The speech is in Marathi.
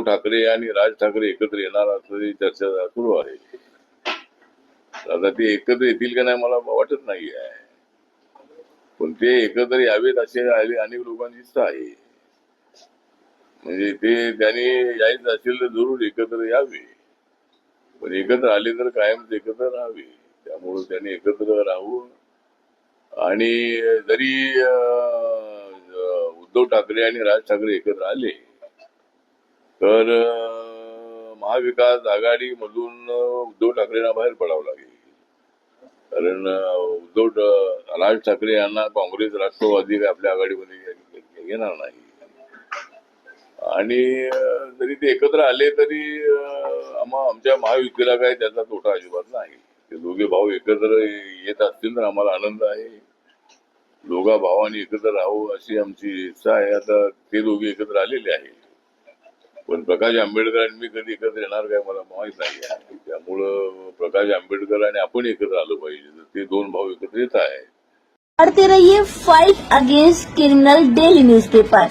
ठाकरे आणि राज ठाकरे एकत्र येणार असं चर्चा सुरू आहे. आता ते एकत्र येतील का नाही मला वाटत नाही आहे, पण ते एकत्र यावेत असे अनेक लोकांची इच्छा आहे. म्हणजे ते त्यांनी यायचं असेल तर जरूर एकत्र यावे, पण एकत्र आले तर कायम एकत्र राहावे. त्यामुळे त्यांनी एकत्र राहून आणि जरी उद्धव ठाकरे आणि राज ठाकरे एकत्र आले तर महाविकास आघाडी मधून उद्धव ठाकरेंना बाहेर पडावं लागेल. कारण राज ठाकरे यांना काँग्रेस राष्ट्रवादी आपल्या आघाडीमध्ये घेणार नाही. आणि जरी ते एकत्र आले तरी आमच्या महायुतीला काय त्याचा तोटा अजिबात नाही. ते दोघे भाऊ एकत्र येत असतील तर आम्हाला आनंद आहे. दोघा भावांनी एकत्र राहू अशी आमची इच्छा आहे. आता ते दोघे एकत्र आलेले आहे, पण प्रकाश आंबेडकर आणि मी कधी एकत्र येणार काय मला माहित नाही आहे. त्यामुळं प्रकाश आंबेडकर आणि आपण एकत्र आलं पाहिजे. ते दोन भाऊ एकत्र येत आहे. पढ़ते रहिए fight against criminal daily newspaper.